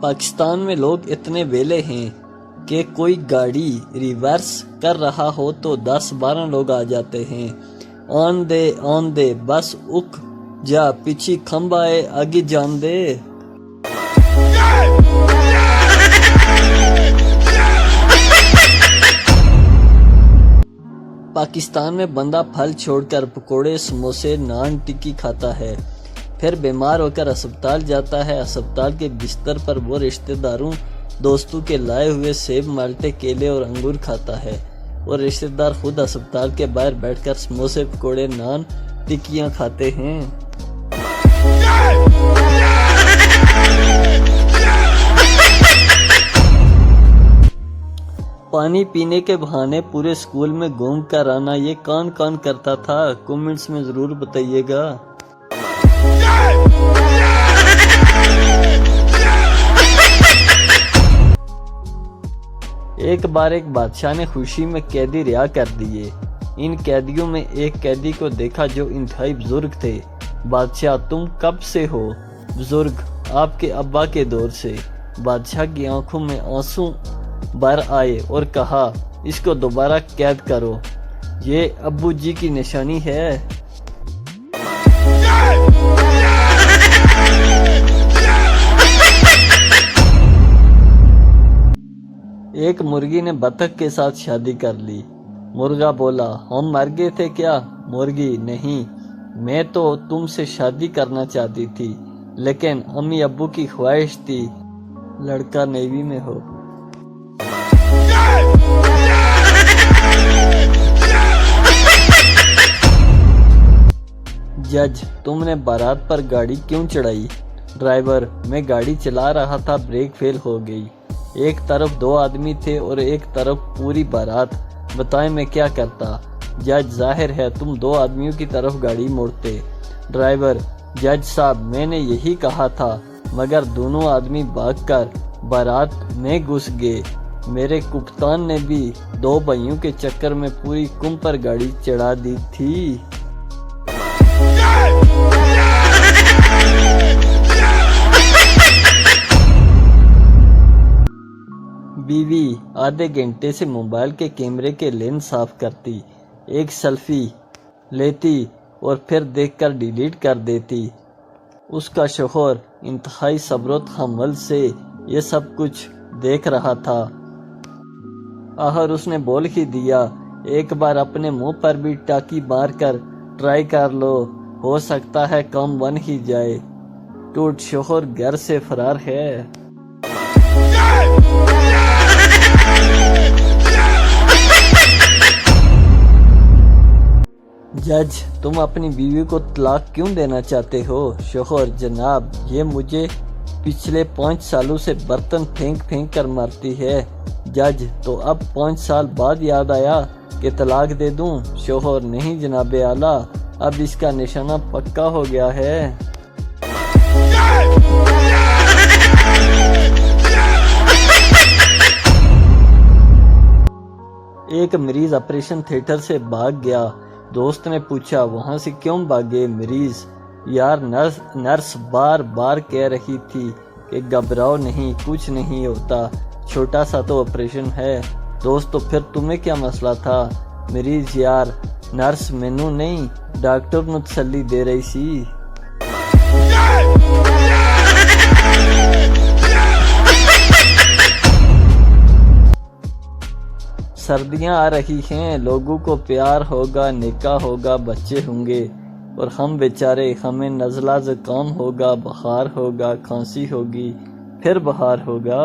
پاکستان میں لوگ اتنے ویلے ہیں کہ کوئی گاڑی ریورس کر رہا ہو تو 10-12 لوگ آ جاتے ہیں۔ آن دے بس اک جا پیچھے کھمبا ہے آگے جان دے۔ پاکستان میں بندہ پھل چھوڑ کر پکوڑے، سموسے، نان، ٹکی کھاتا ہے، پھر بیمار ہو کر اسپتال جاتا ہے۔ اسپتال کے بستر پر وہ رشتہ داروں دوستوں کے لائے ہوئے سیب، مالٹے، کیلے اور انگور کھاتا ہے، اور رشتہ دار خود اسپتال کے باہر بیٹھ کر سموسے، پکوڑے، نان، ٹکیاں کھاتے ہیں۔ پانی پینے کے بہانے پورے اسکول میں گھوم کر آنا، یہ کون کون کرتا تھا؟ کمنٹس میں ضرور بتائیے گا۔ ایک بار ایک بادشاہ نے خوشی میں قیدی رہا کر دیے۔ ان قیدیوں میں ایک قیدی کو دیکھا جو انتہائی بزرگ تھے۔ بادشاہ تم کب سے ہو؟ بزرگ آپ کے ابا کے دور سے۔ بادشاہ کی آنکھوں میں آنسو بھر آئے اور کہا اس کو دوبارہ قید کرو، یہ ابو جی کی نشانی ہے۔ ایک مرغی نے بطخ کے ساتھ شادی کر لی۔ مرغا بولا ہم مر گئے تھے کیا؟ مرغی نہیں، میں تو تم سے شادی کرنا چاہتی تھی، لیکن امی ابو کی خواہش تھی لڑکا نیوی میں ہو۔ جج تم نے بارات پر گاڑی کیوں چڑھائی؟ ڈرائیور میں گاڑی چلا رہا تھا، بریک فیل ہو گئی۔ ایک طرف 2 آدمی تھے اور ایک طرف پوری بارات، بتائیں میں کیا کرتا؟ جج ظاہر ہے تم 2 آدمیوں کی طرف گاڑی موڑتے۔ ڈرائیور جج صاحب میں نے یہی کہا تھا، مگر دونوں آدمی بھاگ کر بارات میں گھس گئے۔ میرے کپتان نے بھی 2 بھائیوں کے چکر میں پوری قوم پر گاڑی چڑھا دی تھی۔ بیوی آدھے گھنٹے سے موبائل کے کیمرے کے لینس صاف کرتی، ایک سیلفی لیتی اور پھر دیکھ کر ڈیلیٹ کر دیتی۔ اس کا شوہر انتہائی صبر و تحمل سے یہ سب کچھ دیکھ رہا تھا۔ آخر اس نے بول ہی دیا ایک بار اپنے منہ پر بھی ٹاکی مار کر ٹرائی کر لو، ہو سکتا ہے کام بن ہی جائے۔ ٹوٹ شوہر گھر سے فرار ہے۔ جج تم اپنی بیوی کو طلاق کیوں دینا چاہتے ہو؟ شوہر جناب یہ مجھے پچھلے 5 سالوں سے برتن پھینک کر مارتی ہے۔ جج تو اب 5 سال بعد یاد آیا کہ طلاق دے دوں؟ شوہر نہیں جناب اعلیٰ، اب اس کا نشانہ پکا ہو گیا ہے۔ ایک مریض آپریشن تھیٹر سے بھاگ گیا۔ دوست نے پوچھا وہاں سے کیوں بھاگے؟ مریض یار نرس بار بار کہہ رہی تھی کہ گھبراؤ نہیں، کچھ نہیں ہوتا، چھوٹا سا تو آپریشن ہے۔ دوست تو پھر تمہیں کیا مسئلہ تھا؟ مریض یار نرس مینوں نہیں ڈاکٹر نوں تسلی دے رہی سی۔ سردیاں آ رہی ہیں، لوگوں کو پیار ہوگا، نکاح ہوگا، بچے ہوں گے، اور ہم بیچارے ہمیں نزلہ زکام ہوگا، بخار ہوگا، کھانسی ہوگی، پھر بہار ہوگا۔